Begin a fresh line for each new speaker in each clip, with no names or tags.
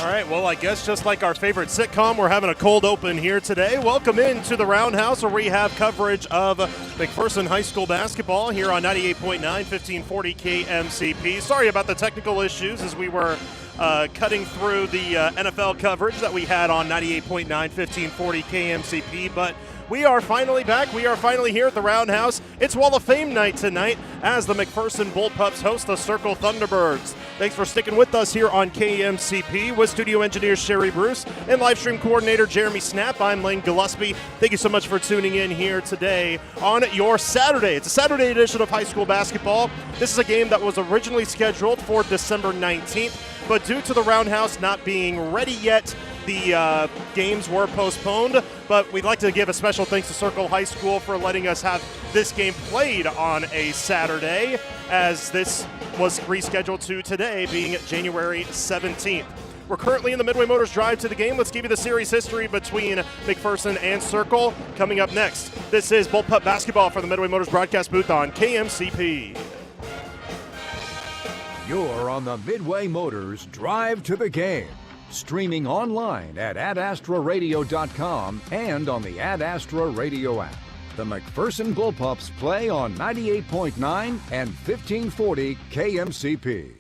All right, well, I guess just like our favorite sitcom, we're having a cold open here today. Welcome into the Roundhouse, where we have coverage of McPherson High School basketball here on 98.9, 1540 KMCP. Sorry about the technical issues as we were cutting through the NFL coverage that we had on 98.9, 1540 KMCP, but we are finally back. We are finally here at the Roundhouse. It's Wall of Fame night tonight as the McPherson Bullpups host the Circle Thunderbirds. Thanks for sticking with us here on KMCP with studio engineer Sherry Bruce and live stream coordinator Jeremy Snap. I'm Lane Gillespie. Thank you so much for tuning in here today on your Saturday. It's a Saturday edition of high school basketball. This is a game that was originally scheduled for December 19th, but due to the Roundhouse not being ready yet, the games were postponed, but we'd like to give a special thanks to Circle High School for letting us have this game played on a Saturday, as this was rescheduled to today, being January 17th. We're currently in the Midway Motors drive to the game. Let's give you the series history between McPherson and Circle coming up next. This is Bullpup basketball for the Midway Motors broadcast booth on KMCP.
You're on the Midway Motors drive to the game. Streaming online at adastraradio.com and on the Ad Astra Radio app. The McPherson Bullpups play on 98.9 and 1540 KMCP.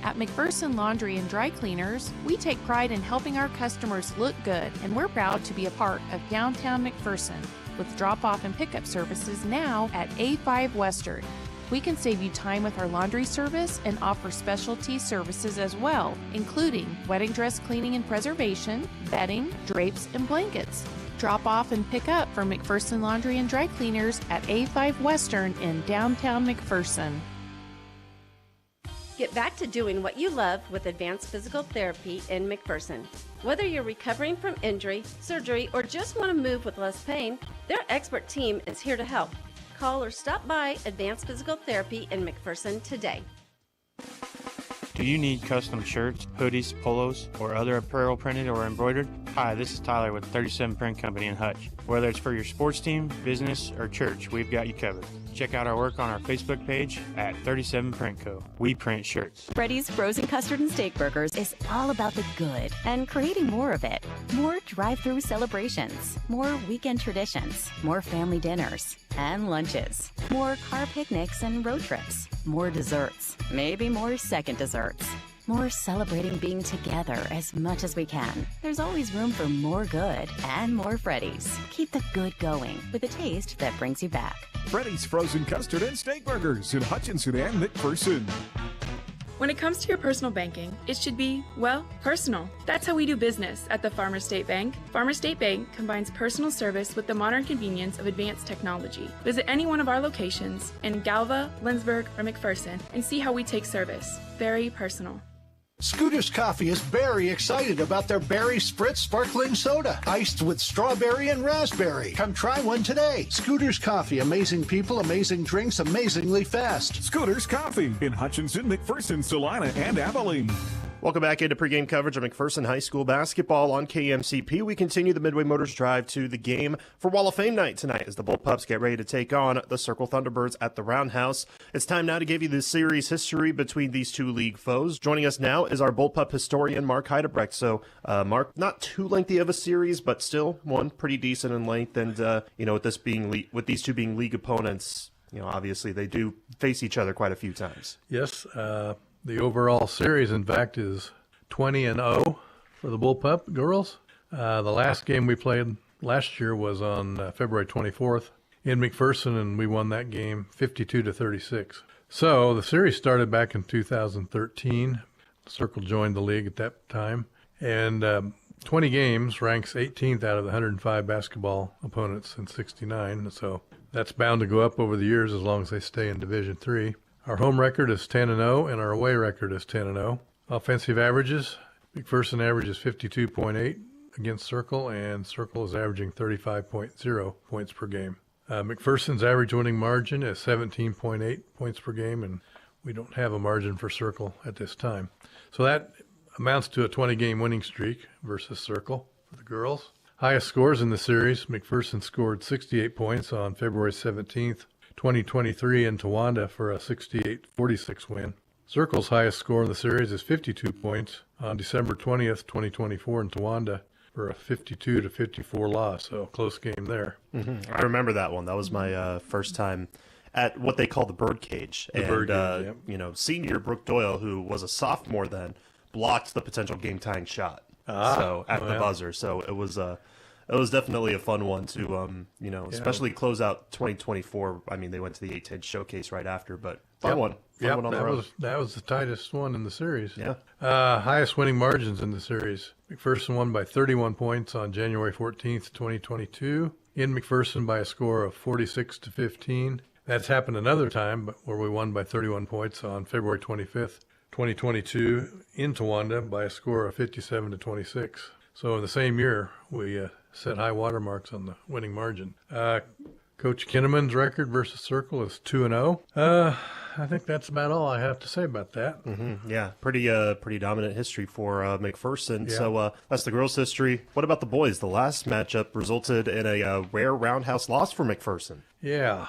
At McPherson Laundry and Dry Cleaners, we take pride in helping our customers look good, and we're proud to be a part of downtown McPherson with drop-off and pickup services now at A5 Western. We can save you time with our laundry service and offer specialty services as well, including wedding dress cleaning and preservation, bedding, drapes, and blankets. Drop off and pick up from McPherson Laundry and Dry Cleaners at A5 Western in downtown McPherson.
Get back to doing what you love with Advanced Physical Therapy in McPherson. Whether you're recovering from injury, surgery, or just want to move with less pain, their expert team is here to help. Call or stop by Advanced Physical Therapy in McPherson today.
Do you need custom shirts, hoodies, polos, or other apparel printed or embroidered? Hi, this is Tyler with 37 Print Company in Hutch. Whether it's for your sports team, business, or church, we've got you covered. Check out our work on our Facebook page at 37 Print Co. We print shirts.
Freddy's Frozen Custard and Steak Burgers is all about the good and creating more of it. More drive-through celebrations, more weekend traditions, more family dinners and lunches, more car picnics and road trips, more desserts, maybe more second desserts. More celebrating being together as much as we can. There's always room for more good and more Freddy's. Keep the good going with a taste that brings you back.
Freddy's Frozen Custard and Steak Burgers in Hutchinson and McPherson.
When it comes to your personal banking, it should be, well, personal. That's how we do business at the Farmer State Bank. Farmer State Bank combines personal service with the modern convenience of advanced technology. Visit any one of our locations in Galva, Lindsborg, or McPherson and see how we take service. Very personal.
Scooter's Coffee is very excited about their Berry Spritz Sparkling Soda, iced with strawberry and raspberry. Come try one today. Scooter's Coffee, amazing people, amazing drinks, amazingly fast.
Scooter's Coffee in Hutchinson, McPherson, Salina, and Abilene.
Welcome back into pregame coverage of McPherson High School basketball on KMCP. We continue the Midway Motors drive to the game for Wall of Fame night tonight as the Bullpups get ready to take on the Circle Thunderbirds at the Roundhouse. It's time now to give you the series history between these two league foes. Joining us now is our Bullpup historian, Mark Heidebrecht. So, Mark, not too lengthy of a series, but still one pretty decent in length. And, with these two being league opponents, obviously they do face each other quite a few times.
Yes, the overall series, in fact, is 20-0 for the Bullpup girls. The last game we played last year was on February 24th in McPherson, and we won that game 52-36. So the series started back in 2013. Circle joined the league at that time, and 20 games, ranks 18th out of the 105 basketball opponents in 69. So that's bound to go up over the years as long as they stay in Division III. Our home record is 10-0, and our away record is 10-0. Offensive averages, McPherson averages 52.8 against Circle, and Circle is averaging 35.0 points per game. McPherson's average winning margin is 17.8 points per game, and we don't have a margin for Circle at this time. So that amounts to a 20-game winning streak versus Circle for the girls. Highest scores in the series, McPherson scored 68 points on February 17th, 2023 in Towanda for a 68-46 win. Circle's highest score in the series is 52 points on December 20th, 2024 in Towanda for a 52-54 loss. So close game there.
I remember that one. That was my first time at what they call the birdcage.
Birdcage,
yep. Senior Brooke Doyle, who was a sophomore then, blocked the potential game-tying shot. The buzzer. So it was definitely a fun one to, especially close out 2024. I mean, they went to the 810 showcase right after, but fun one. Fun one on the road.
That was the tightest one in the series.
Yeah.
Highest winning margins in the series. McPherson won by 31 points on January 14th, 2022. In McPherson by a score of 46-15. That's happened another time, but where we won by 31 points on February 25th, 2022, in Towanda by a score of 57-26. So in the same year, we set high water marks on the winning margin. Coach Kinneman's record versus Circle is 2-0. I think that's about all I have to say about that.
Yeah, pretty dominant history for McPherson.
Yeah.
So that's the girls' history. What about the boys? The last matchup resulted in a rare roundhouse loss for McPherson.
Yeah,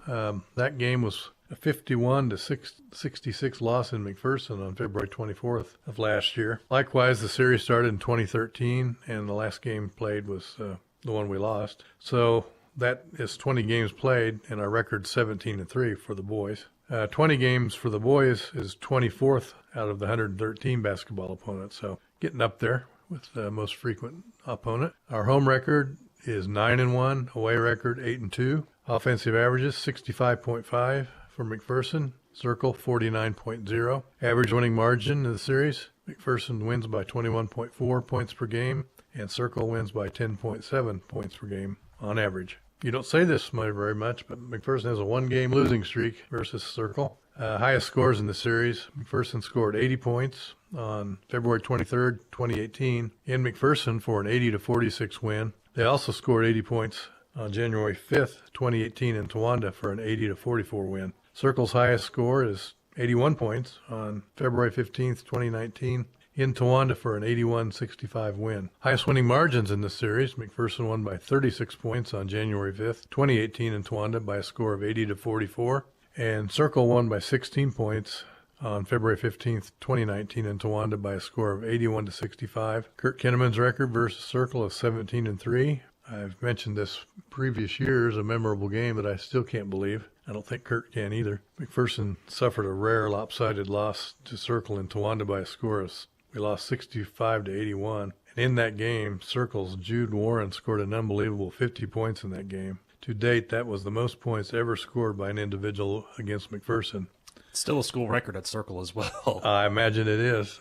that game was a 51-66 loss in McPherson on February 24th of last year. Likewise, the series started in 2013, and the last game played was the one we lost. So that is 20 games played, and our record 17-3 for the boys. 20 games for the boys is 24th out of the 113 basketball opponents, so getting up there with the most frequent opponent. Our home record is 9-1, away record 8-2. Offensive averages 65.5 for McPherson, Circle 49.0. Average winning margin in the series, McPherson wins by 21.4 points per game, and Circle wins by 10.7 points per game on average. You don't say this very much, but McPherson has a one-game losing streak versus Circle. Highest scores in the series, McPherson scored 80 points on February 23rd, 2018, in McPherson for an 80-46 win. They also scored 80 points on January 5th, 2018 in Towanda for an 80-44 win. Circle's highest score is 81 points on February 15th, 2019 in Towanda for an 81-65 win. Highest winning margins in the series, McPherson won by 36 points on January 5th, 2018 in Towanda by a score of 80-44, and Circle won by 16 points on February 15th, 2019 in Towanda by a score of 81-65. Kurt Kinneman's record versus Circle is 17-3. I've mentioned this previous years, a memorable game that I still can't believe. I don't think Kurt can either. McPherson suffered a rare lopsided loss to Circle in Towanda by a score of, we lost 65-81. And in that game, Circle's Jude Warren scored an unbelievable 50 points in that game. To date, that was the most points ever scored by an individual against McPherson.
Still a school record at Circle as well.
I imagine it is.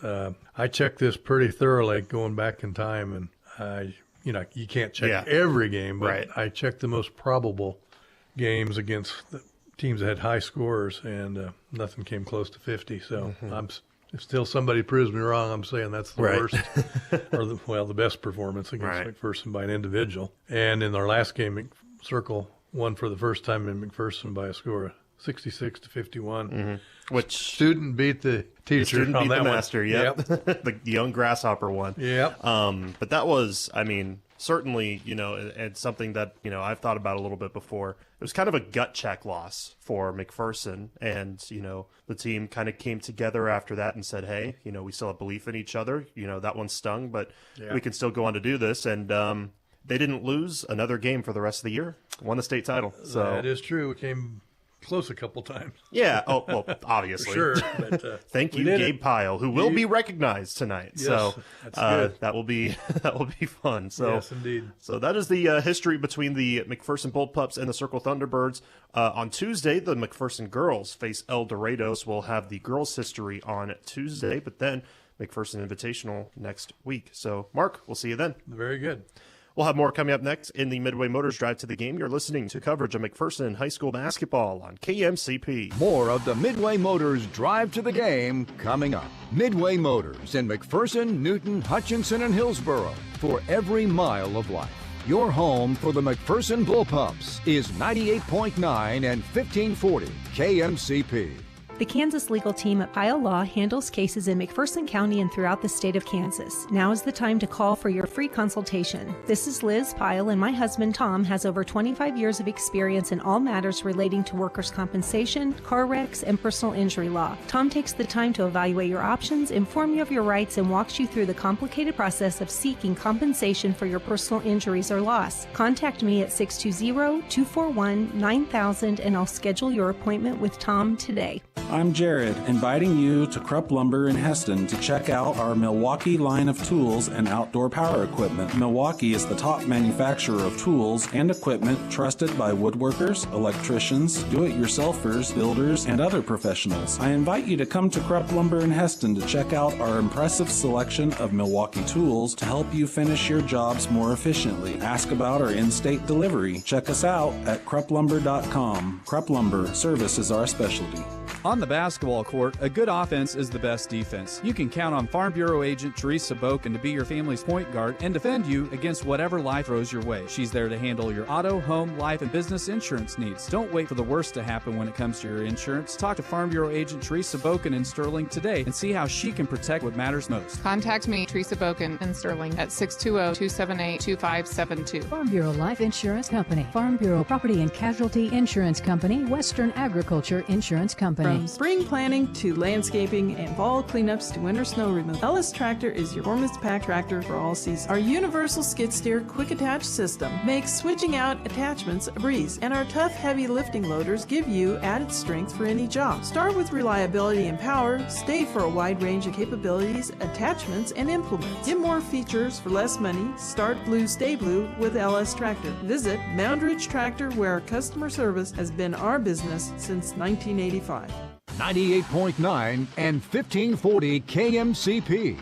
I checked this pretty thoroughly going back in time, and you can't check every game, but I checked the most probable games against the teams that had high scores, and nothing came close to 50. So if still somebody proves me wrong, I'm saying that's the worst, or the best performance against McPherson by an individual. And in our last game, Circle won for the first time in McPherson by a score of 66-51.
Which
student beat the teacher.
Student
on
beat
that
the
one.
master. Yep. The young grasshopper one.
Yep.
But that was, certainly, and something that, I've thought about a little bit before. It was kind of a gut check loss for McPherson. And, the team kind of came together after that and said, hey, we still have belief in each other. That one stung, but we can still go on to do this. And they didn't lose another game for the rest of the year. Won the state title. So
that is true. We came close a couple times.
Yeah. Oh, well, obviously.
For sure. But,
thank you, Gabe Pyle, who will be recognized tonight.
Yes,
so
that's good.
that will be fun. So
yes, indeed.
So that is the history between the McPherson Bullpups and the Circle Thunderbirds. On Tuesday, the McPherson girls face El Dorados. We'll have the girls' history on Tuesday, but then McPherson Invitational next week. So, Mark, we'll see you then.
Very good.
We'll have more coming up next in the Midway Motors Drive to the Game. You're listening to coverage of McPherson High School basketball on KMCP.
More of the Midway Motors Drive to the Game coming up. Midway Motors in McPherson, Newton, Hutchinson, and Hillsboro. For every mile of life. Your home for the McPherson Bullpups is 98.9 and 1540 KMCP.
The Kansas legal team at Pyle Law handles cases in McPherson County and throughout the state of Kansas. Now is the time to call for your free consultation. This is Liz Pyle, and my husband Tom has over 25 years of experience in all matters relating to workers' compensation, car wrecks, and personal injury law. Tom takes the time to evaluate your options, inform you of your rights, and walks you through the complicated process of seeking compensation for your personal injuries or loss. Contact me at 620-241-9000 and I'll schedule your appointment with Tom today.
I'm Jared, inviting you to Krupp Lumber in Heston to check out our Milwaukee line of tools and outdoor power equipment. Milwaukee is the top manufacturer of tools and equipment trusted by woodworkers, electricians, do-it-yourselfers, builders, and other professionals. I invite you to come to Krupp Lumber in Heston to check out our impressive selection of Milwaukee tools to help you finish your jobs more efficiently. Ask about our in-state delivery. Check us out at krupplumber.com. Krupp Lumber, service is our specialty.
On the basketball court, a good offense is the best defense. You can count on Farm Bureau agent Teresa Boken to be your family's point guard and defend you against whatever life throws your way. She's there to handle your auto, home, life, and business insurance needs. Don't wait for the worst to happen when it comes to your insurance. Talk to Farm Bureau agent Teresa Boken in Sterling today and see how she can protect what matters most.
Contact me, Teresa Boken in Sterling at 620-278-2572.
Farm Bureau Life Insurance Company, Farm Bureau Property and Casualty Insurance Company, Western Agriculture Insurance Company.
From spring planting to landscaping and fall cleanups to winter snow removal, Ellis Tractor is your warmest pack tractor for all seasons. Our universal skid steer quick attach system makes switching out attachments a breeze, and our tough heavy lifting loaders give you added strength for any job. Start with reliability and power, stay for a wide range of capabilities, attachments, and implements. Get more features for less money. Start blue, stay blue with LS Tractor. Visit Moundridge Tractor, where customer service has been our business since 1985.
98.9 and 1540 KMCP.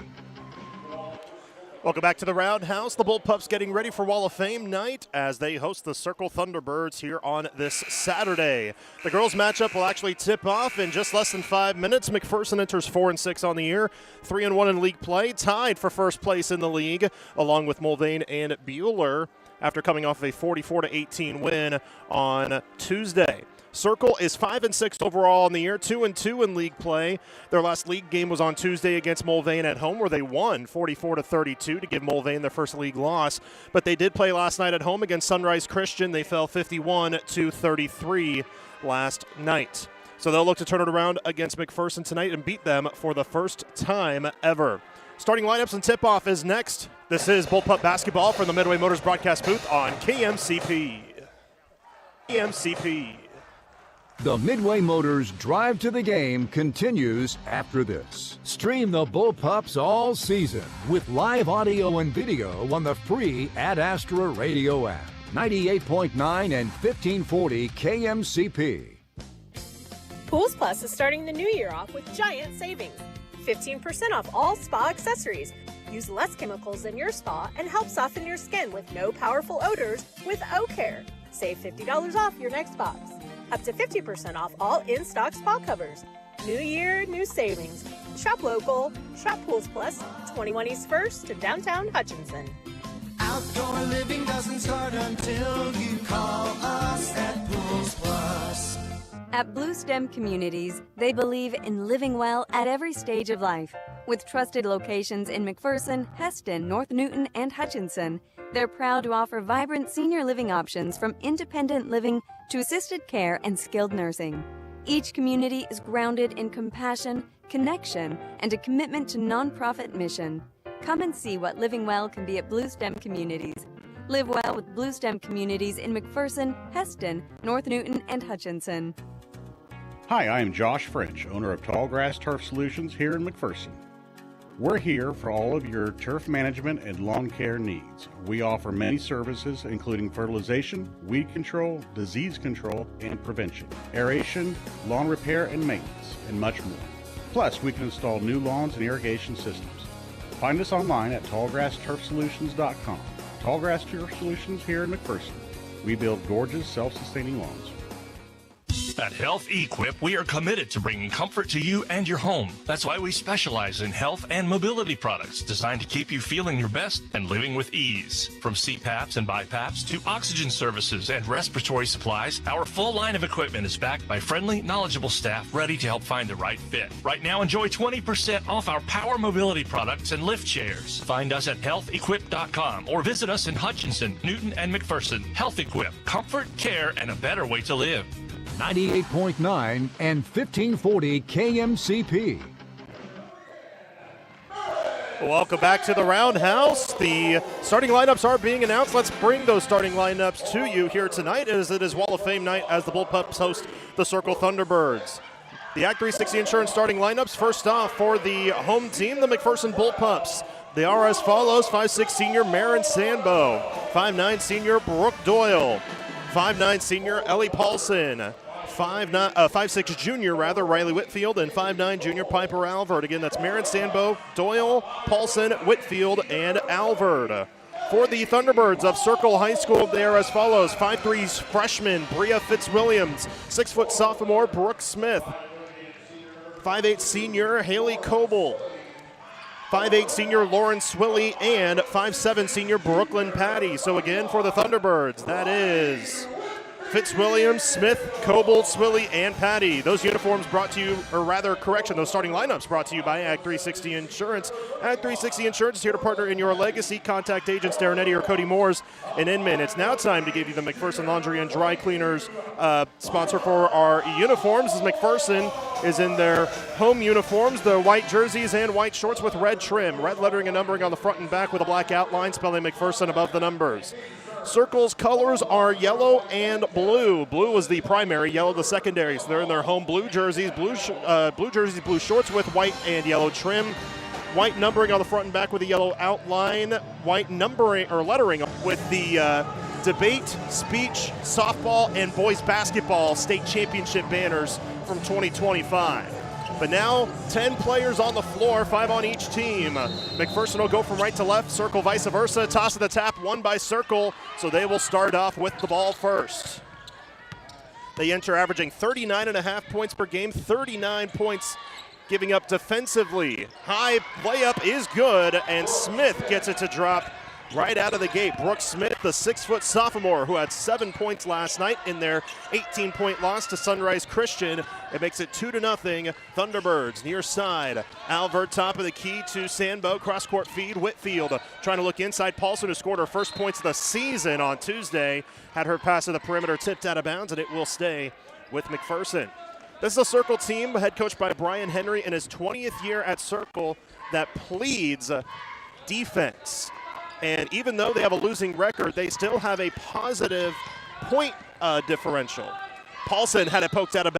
Welcome back to the Roundhouse. The Bullpups getting ready for Wall of Fame night as they host the Circle Thunderbirds here on this Saturday. The girls' matchup will actually tip off in just less than 5 minutes. McPherson enters 4-6 on the year, 3-1 in league play, tied for first place in the league, along with Mulvane and Bueller after coming off a 44-18 win on Tuesday. Circle is 5-6 overall in the year, 2-2 in league play. Their last league game was on Tuesday against Mulvane at home, where they won 44-32 to give Mulvane their first league loss. But they did play last night at home against Sunrise Christian. They fell 51-33 last night. So they'll look to turn it around against McPherson tonight and beat them for the first time ever. Starting lineups and tip-off is next. This is Bullpup basketball from the Midway Motors broadcast booth on KMCP. KMCP.
The Midway Motors Drive to the Game continues after this. Stream the Bullpups all season with live audio and video on the free Ad Astra radio app. 98.9 and 1540 KMCP.
Pools Plus is starting the new year off with giant savings. 15% off all spa accessories. Use less chemicals in your spa and help soften your skin with no powerful odors with O-Care. Save $50 off your next box. Up to 50% off all in-stock spa covers. New year, new savings. Shop local. Shop Pools Plus, 21 East 1st to downtown Hutchinson.
Outdoor living doesn't start until you call us at Pools Plus.
At Blue Stem Communities, they believe in living well at every stage of life. With trusted locations in McPherson, Heston, North Newton, and Hutchinson, they're proud to offer vibrant senior living options from independent living to assisted care and skilled nursing. Each community is grounded in compassion, connection, and a commitment to nonprofit mission. Come and see what living well can be at Blue Stem Communities. Live well with Blue Stem Communities in McPherson, Heston, North Newton, and Hutchinson.
Hi, I am Josh French, owner of Tallgrass Turf Solutions here in McPherson. We're here for all of your turf management and lawn care needs. We offer many services including fertilization, weed control, disease control, and prevention, aeration, lawn repair and maintenance, and much more. Plus, we can install new lawns and irrigation systems. Find us online at tallgrassturfsolutions.com. Tallgrass Turf Solutions here in McPherson. We build gorgeous, self-sustaining lawns.
At Health Equip, we are committed to bringing comfort to you and your home. That's why we specialize in health and mobility products designed to keep you feeling your best and living with ease. From CPAPs and BiPAPs to oxygen services and respiratory supplies, our full line of equipment is backed by friendly, knowledgeable staff ready to help find the right fit. Right now, enjoy 20% off our power mobility products and lift chairs. Find us at healthequip.com or visit us in Hutchinson, Newton, and McPherson. Health Equip, comfort, care, and a better way to live.
98.9 and 1540 KMCP.
Welcome back to the Roundhouse. The starting lineups are being announced. Let's bring those starting lineups to you here tonight, as it is Wall of Fame night as the Bullpups host the Circle Thunderbirds. The Act 360 Insurance starting lineups. First off, for the home team, the McPherson Bullpups. They are as follows: 5'6" senior Marin Sandbo, 5'9" senior Brooke Doyle, 5'9" senior Ellie Paulson, 5'6" junior Riley Whitfield, and 5'9" junior Piper Alvord. Again, that's Marin Sandbo, Doyle, Paulson, Whitfield, and Alvord. For the Thunderbirds of Circle High School, they are as follows: 5'3" freshman Bria Fitzwilliams, 6' sophomore Brooke Smith, 5'8" senior Haley Coble, 5'8" senior Lauren Swilly, and 5'7" senior Brooklyn Patty. So again, for the Thunderbirds, that is Fitzwilliams, Smith, Coble, Swilly, and Patty. Those uniforms brought to you, or rather, correction, those starting lineups brought to you by Act 360 Insurance. Act 360 Insurance is here to partner in your legacy. Contact agents Darren Eddy or Cody Moores in Inman. It's now time to give you the McPherson Laundry and Dry Cleaners sponsor for our uniforms. As McPherson is in their home uniforms, the white jerseys and white shorts with red trim, red lettering and numbering on the front and back with a black outline spelling McPherson above the numbers. Circle's colors are yellow and blue. Blue was the primary, yellow the secondary. So they're in their home blue jerseys, blue shorts with white and yellow trim, white numbering on the front and back with a yellow outline, white numbering or lettering with the debate, speech, softball, and boys basketball state championship banners from 2025. But now 10 players on the floor, 5 on each team. McPherson will go from right to left, Circle vice versa. Toss of the tap, won by Circle, so they will start off with the ball first. They enter averaging 39.5 points per game, 39 points giving up defensively. High layup is good, and Smith gets it to drop right out of the gate. Brooke Smith, the 6' sophomore who had 7 points last night in their 18-point loss to Sunrise Christian. It makes it 2-0 Thunderbirds. Near side, Alvord top of the key to Sandbo. Cross-court feed, Whitfield trying to look inside. Paulson, who scored her first points of the season on Tuesday, had her pass to the perimeter tipped out of bounds, and it will stay with McPherson. This is a Circle team head coached by Brian Henry in his 20th year at Circle that pleads defense. And even though they have a losing record, they still have a positive point differential. Paulson had it poked out of